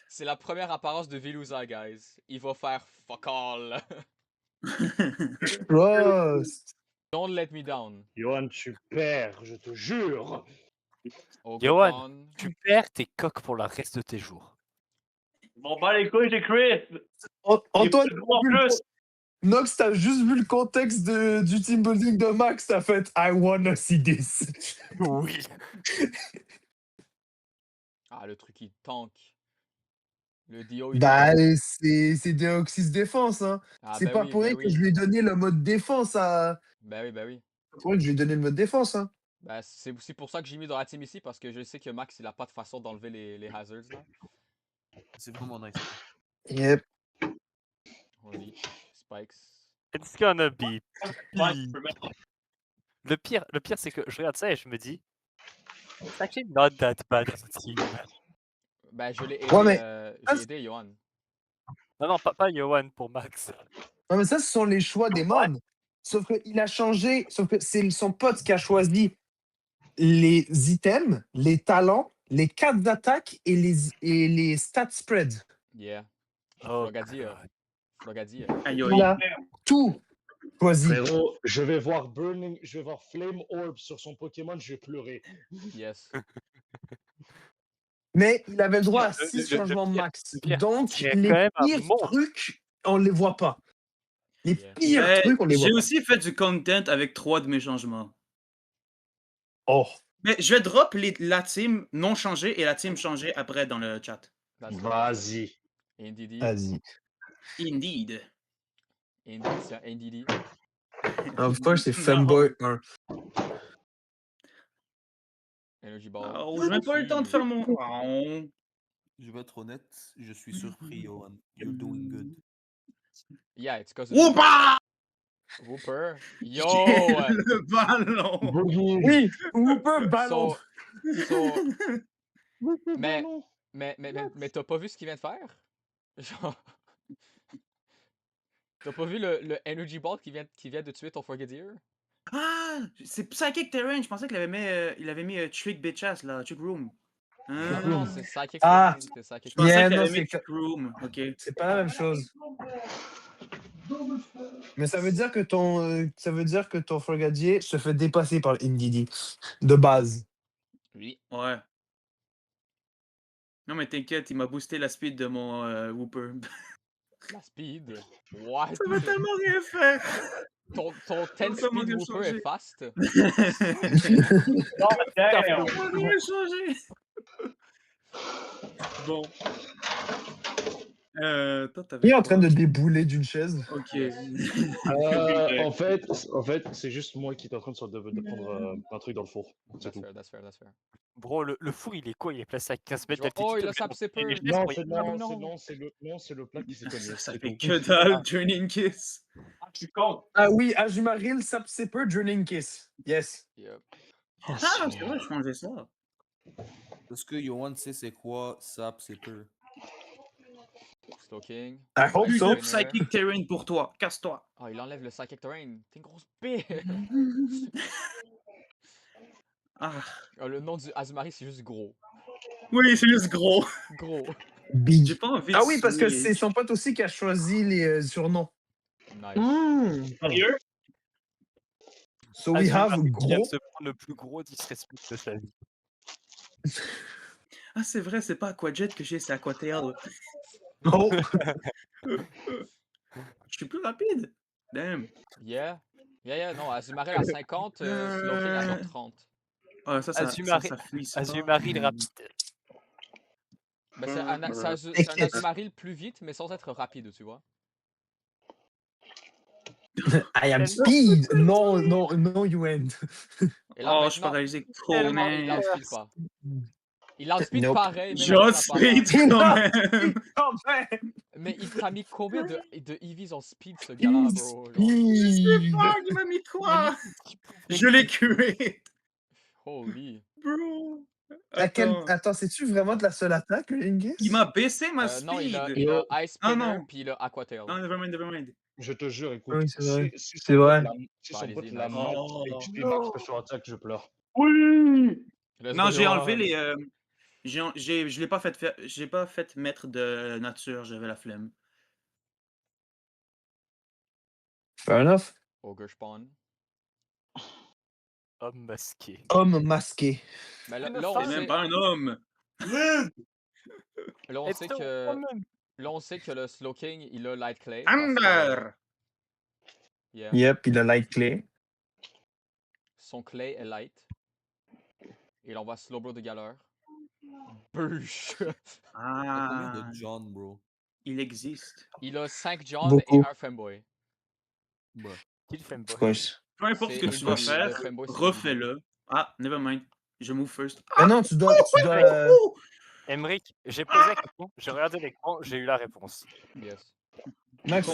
C'est la première apparence de Veluza, guys. Il va faire fuck all. Trust. Don't let me down. Johan, tu perds, je te jure. Okapon. Tu perds tes coques pour le reste de tes jours. Bon, bah les couilles, j'ai Chris. Antoine, En plus. Nox, t'as juste vu le contexte du team building de Max, t'as fait I wanna see this. Oui. Ah, le truc, il tank. Le Dio, il Bah, tank. c'est Deoxys défense, hein. Ah, C'est ben pas oui, pour ben rien que oui. je lui ai donné le mode défense à. Ben oui, ben oui. C'est pour rien que je lui ai donné le mode défense, hein. Ben, c'est aussi pour ça que j'ai mis dans la team ici, parce que je sais que Max, il a pas de façon d'enlever les hazards, là. C'est vraiment nice. Yep. Holy spikes. It's gonna be. Ouais, tu peux mettre. Le pire, c'est que je regarde ça et je me dis. It's actually not that bad as a team. Ben, je l'ai aidé, Ouais, mais- j'ai aidé Johan. Non, pas Yohan pour Max. Non, mais ça, ce sont les choix des mods. Sauf qu'il a changé, sauf que c'est son pote qui a choisi les items, les talents, les cartes d'attaque et les stat spreads. Yeah. Oh, Flogadia. God. Flogadia. Aïe, Il a aïe. tout choisi. Frérot, je vais voir Flame Orb sur son Pokémon, je vais pleurer. Yes. Mais il avait le droit à Le- 6 le changements pire- max. le pire, Donc, c'est les quand même un pires monstre. trucs, on les voit pas. Les Yeah. pires trucs, on les voit J'ai pas. aussi fait du content avec 3 de mes changements. Oh. Mais je vais drop la team non changée et la team changée après dans le chat. Vas-y. NDD. Vas-y. Indeed. Indeed, c'est un NDD. Of course, c'est Femboy 1. Energy Ball. Oh, j'ai même pas eu le temps de faire mon. Oh. Je vais être honnête, je suis surpris, Johan. You're doing good. Yeah, it's cause Whoopa! Whooper. Yo! Le ballon! Oui, Whooper ballon. Mais t'as pas vu ce qu'il vient de faire? Genre. T'as pas vu le Energy Ball qui vient de tuer ton Frogadier? Ah! C'est Psychic Terrain, je pensais qu'il avait mis Trick Bitchass là, Trick Room. Non, c'est Psychic Ah. Terrain, c'est Psychic Je pensais Yeah, qu'il non, avait c'est mis Trick Room. Ok. C'est pas la même chose. Mais ça veut dire que ton Frogadier se fait dépasser par l'Indidi de base. Oui. Ouais. Non mais t'inquiète, il m'a boosté la speed de mon Whooper. La speed. What? Ça va tellement rien faire! Ton 10 va tellement speed rien Whooper changer. est fast. Oh, damn. Ça va rien changer! Bon. Toi, t'avais Il est en quoi? train de débouler d'une chaise. Ok. En fait, c'est juste moi qui est en train de prendre un truc dans le four. C'est tout. That's fair. Bro, le four, il est quoi? Il est placé à 15 mètres Je vois- oh, il a d'altitude. Sap Sipper. Il est juste Non, pour- c'est le plat qui s'est cogné. Ça c'est fait tout. que dalle, Turning Kiss. Ah, je suis con. Ah oui, Ajumaril, Sap Sipper, Drowning Kiss. Yes. Yep. Ah, c'est vrai, je changeais ça. Est-ce que Johan sait c'est quoi Sap Sipper? Slow King. I hope Plus so. de Psychic Terrain pour toi, casse-toi. Oh, il enlève le Psychic Terrain. T'es une grosse bille. Ah. Oh, le nom du Azumarill, c'est juste gros. Oui, c'est juste gros. Gros. J'ai Big. pas envie de Ah oui, parce que switch. c'est son pote aussi qui a choisi les surnoms. Nice. Sérieux? So we have Azumarill qui vient de gros. se prendre le plus gros disrespect de sa vie. Ah, c'est vrai, c'est pas Aquajet que j'ai, c'est Aquatail. Oh. Je suis plus rapide. Damn. Yeah. Non, Azumarill à 50, Slow King à genre 30. Ah, ça fuit. Azumarill rapide. Ben, c'est un T'inquiète. Azumarill plus vite, mais sans être rapide, tu vois. I am speed. Non, you end. Et là, Oh, je suis maintenant, paralysé. tellement, il outspeed pas. Il outspeed Nope. pareil, mais J'outspeed quand même. Quand même. Mais il t'a mis combien de EVs en speed, ce gars-là, bro? Genre, Je sais pas, il m'a mis quoi? Je l'ai cué. holy. Bro. Attends, c'est-tu vraiment de la seule attaque, le Ingis? Il m'a baissé ma speed. Non, il a Ice Ah, Spinner, non. puis il a Aquatail. Non, nevermind. Je te jure, écoute. Oui, c'est vrai. Si C'est vrai. Si son pote Allez-y, la nice. mat Oh, et que je fais max special attack, je pleure. Oui! Non, j'ai enlevé les. Je l'ai pas fait faire. J'ai pas fait mettre de nature, j'avais la flemme. Fair enough. Ogre Spawn. Homme masqué. Homme masqué. Mais là, Une là, on C'est même sait, pas un homme. là, on It's sait a que, woman. là, on sait que le Slowking, il a Light Clay. parce que- Amber! Yeah. Yep, il a light clé. Son Clay est light. Et là, on va Slowbro de galère. Bûche. T'as combien Ah, de John, bro? il existe. Il a 5 John Beaucoup. et un Femboy. Bah. Qui le fanboy? Of course. Peu importe ce que C'est tu dois Indeed, faire, le fanboy, c'est refais-le. Ah, never mind. Je move first. Mais non, tu dois. Emric, j'ai posé la question, j'ai regardé l'écran, j'ai eu la réponse. Yes. Max,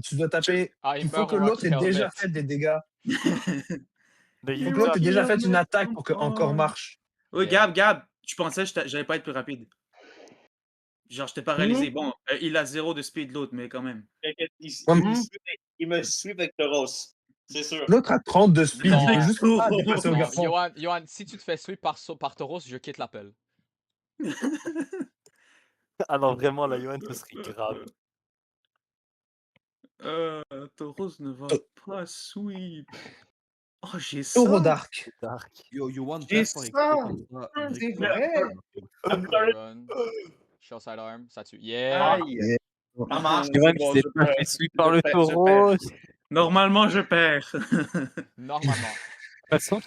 tu dois taper. Ah, Il faut meurt que au l'autre ait Rocky déjà Helmet. fait des dégâts. Mais Il faut que l'autre ait déjà fait une attaque pour que encore marche. Oui, Yeah. Gab, je pensais que j'allais pas être plus rapide. Genre, je t'ai pas réalisé. Bon, il a 0 de speed l'autre, mais quand même. Il me suit avec Tauros. C'est sûr. L'autre a 30 de speed. Non. Il peut juste pas dépasser au Non, garçon. Johan, si tu te fais sweep par Tauros, je quitte l'appel. Ah non, vraiment, la Johan, ce serait grave. Tauros ne va pas sweep. Oh, j'ai ça. Euro Dark. Dark. Yo, Yohan, J'ai perds par équipe ça. comme ça. Emric, C'est toi, vrai. Run. Shell sidearm, ça tue. Yeah! Aïe. Ça marche. Johan c'est bon, qui s'est je pas perds. fait sweep par le Je taureau. De Normalement, je perds. Normalement. toute façon,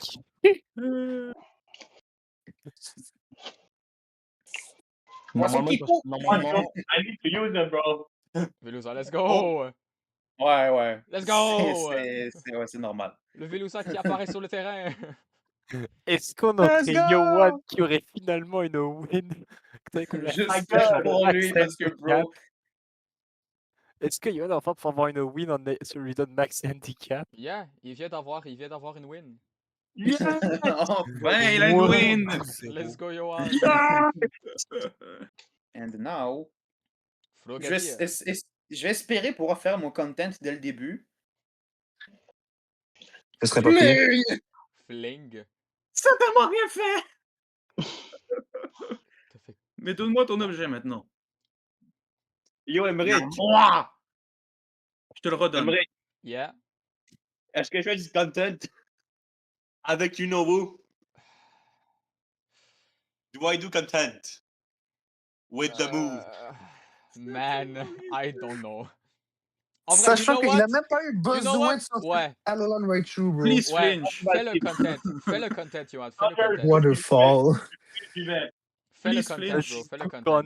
Normalement, qui court? normalement, I need to use them, bro. Velusa, let's go! Ouais. Let's go! C'est normal. Le Velusa qui apparaît sur le terrain. est-ce qu'on Let's aurait go! Johan qui aurait finalement une win? Juste pour lui, parce que, bro. Est-ce que Johan va enfin pouvoir avoir une win sur lui donne max handicap? Yeah, il vient d'avoir une win. Enfin, il a une win. Let's go, Johan. And now, Flo je vais, Gabi, je vais espérer pouvoir faire mon content dès le début. Ce serait pas pire. Mais Fling. ça t'a tellement rien fait. T'as fait- Mais donne-moi ton objet maintenant. Yo, Emmerich. Moi. Je te le redonne. Emmerich, Yeah. est-ce que je fais du content avec you know who? Do I do content with the move? Man, I don't know. En vrai, Sachant you know qu'il a what? même pas eu You know besoin what? de sortir Ouais, Alolan Raichu, bro. Please ouais. flinch. Fais le content. Fais le content, Johan. Fais le content. Waterfall. Fais le Please content, flinch. bro. Fais le content.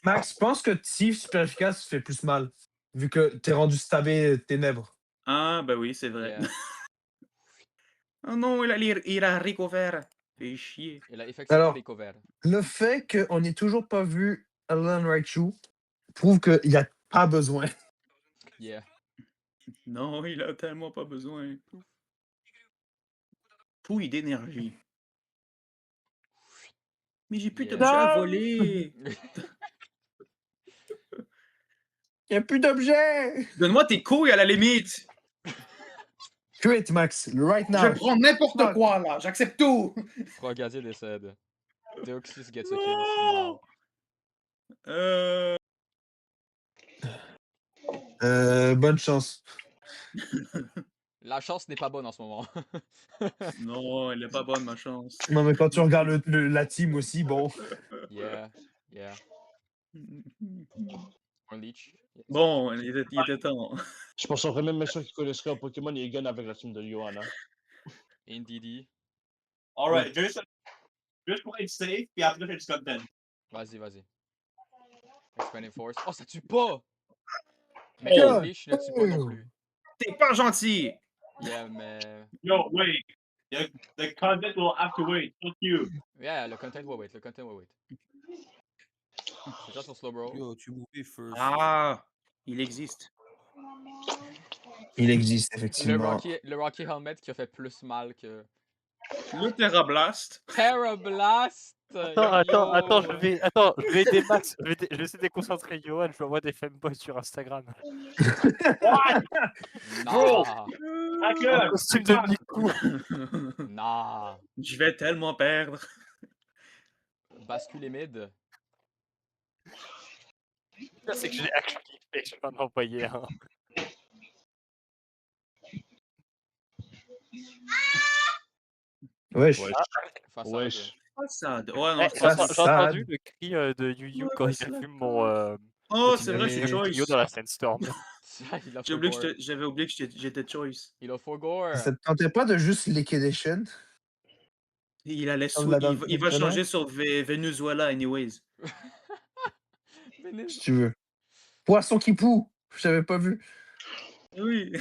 Max, je pense que Thief super efficace fait plus mal. Vu que t'es rendu stabé ténèbres. Ah, ben oui, c'est vrai. Yeah. Oh non, il a recouvert. Fait chier. Il a effectivement Alors, recover. Le fait qu'on n'ait toujours pas vu Alolan Raichu prouve qu'il n'y a pas besoin. Yeah. Non, il a tellement pas besoin. Pouille d'énergie. Mais j'ai plus Yeah. d'objets à voler. Il n'y a plus d'objets! Donne-moi tes couilles à la limite. Crit, Max, right Je now. prends n'importe quoi là. J'accepte tout. Frogadier décède. Deoxys gets a Non. kill. Wow. Bonne chance. La chance n'est pas bonne en ce moment. Non, elle est pas bonne ma chance. Non, mais quand tu regardes la team aussi, bon. Yeah. Yeah. Un leech. Yes. Bon, il était temps. je pense qu'on même sûr qu'ils connaisseraient un Pokémon et ils gagnent avec la team de Johan. Hein. Indeedy. Alright, juste pour être safe, puis après, je fais du content. Vas-y. Expanding Force. Oh, ça tue pas! Mais Oh. le leech ne tue pas non plus. T'es pas gentil. Yeah, mais. Yo, wait. The content will have to wait. Fuck you. Yeah, le content will wait. C'est déjà sur slow, bro. Yo, tu mouvais first. Ah, il existe. Il existe, Le effectivement. Rocky Helmet qui a fait plus mal que. Le Terra-Blast. Terra Blast! Attends, je vais aider Max, je vais essayer de déconcentrer Johan, je lui envoie des femboys sur Instagram. Nah! Hacker! Costume de Miku. Nah! Je vais tellement perdre. basculer mid. Ça, c'est que j'ai actually fait, je vais en envoyer un. Wesh. Wesh. Façade. Wesh. Façade. Ouais, non, Eh, c'est ça, pas j'ai ça. entendu sad. le cri de Yu Ouais, quand il a façade. vu mon Oh, petit c'est vrai, c'est Mais- trio Choice. dans la Sandstorm. Il a J'ai oublié for que gore. j'avais oublié que j'étais Choice. Il a for gore. Ça te tentait pas de juste liquidation? Il allait Comme la il va dernière changer sur Venezuela anyways. Vénus. Si tu veux. Poisson qui poue. J'avais pas vu. Oui.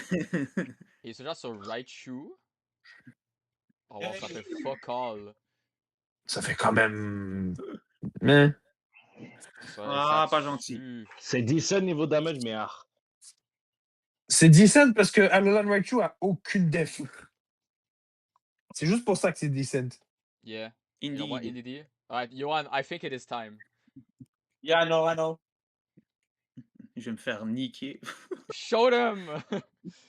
Et ce genre sur Raichu. Oh wow, ça fait fuck all. Ça fait quand même. Mais. Ah, Ça pas gentil. tue. C'est 17 niveau damage, mais ah. C'est decent parce que Alolan Raichu a aucune def. C'est juste pour ça que c'est decent. Yeah. You know what, Indeed. Indeed? Alright, Johan, I think it is time. Yeah, I know. Je vais me faire niquer. Show them!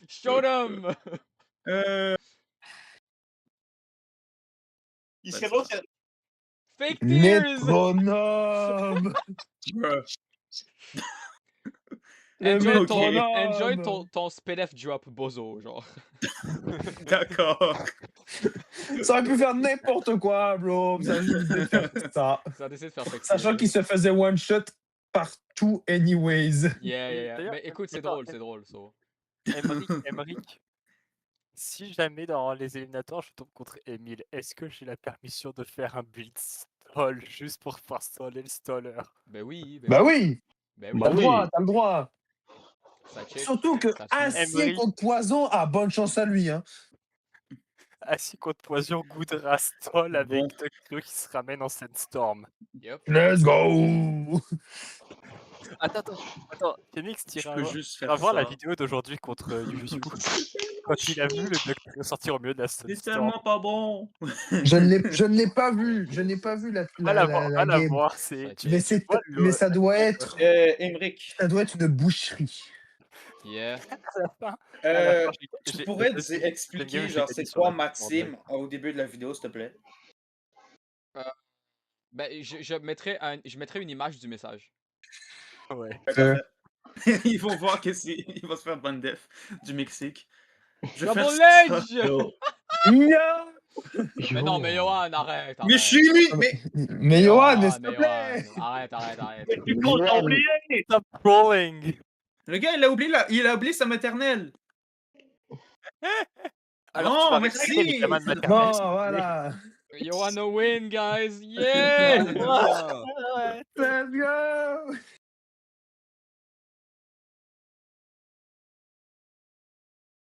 Show them! Il Ouais, serait c'est bon ça. que- Fake tears! Métronome! Bruh. Le Enjoy ton, métronome! enjoy ton SPDF drop, bozo, genre. D'accord. Ça aurait pu faire n'importe quoi, bro. Ça a juste décidé de faire ça. Ça a décidé de faire fake Sachant tears. qu'il se faisait one shot partout, anyways. Yeah. D'ailleurs, Mais écoute, c'est attends, drôle, so. Emmerich, si jamais dans les éliminatoires je tombe contre Emile, est-ce que j'ai la permission de faire un build stall juste pour faire staller le staller? Ben oui, Bah oui! Ben oui. Bah T'as le oui. droit, t'as le droit. Ça check. Surtout que ça tue. acier Emery. contre poison a bonne chance à lui. Hein. Assis contre Poison, Goudra stall avec Bon. Tokyo qui se ramène en Sandstorm. Yep. Let's go! Attends, Phoenix, Je t'iras peux voir, juste t'iras faire voir la ça. vidéo d'aujourd'hui contre Yu Yu. Quand il a vu le Docteur sortir au milieu de la C'est Sandstorm. tellement pas bon. Je ne l'ai pas vu. Je n'ai pas vu la Va la voir, va la game. voir, Ça c'est... check. Mais, c'est, vois mais ça doit être Emric, une boucherie. Yeah. À la fin, à la fin, tu pourrais j'ai- expliquer, j'ai genre, gagné c'est sur quoi la ma Discord, team au début de la vidéo, s'il te plaît? Ben, je mettrai une image du message. Ouais. Ils vont voir que c'est. Il va se faire bonne def du Mexique. Je vais Double faire ça. Edge! Yo. Yo! Mais non, mais Johan, arrête. Mais je suis lui! Mais Johan, s'il te mais plaît! Johan, arrête. Tu comptes Johan. oublier! Stop trolling! Le gars, il a oublié sa maternelle. Alors, Non, tu vas merci. respecter les gamins de Non, maternelle, s'il te plaît. voilà. Johan a win, guys! Yeah! Alléluia. Let's go!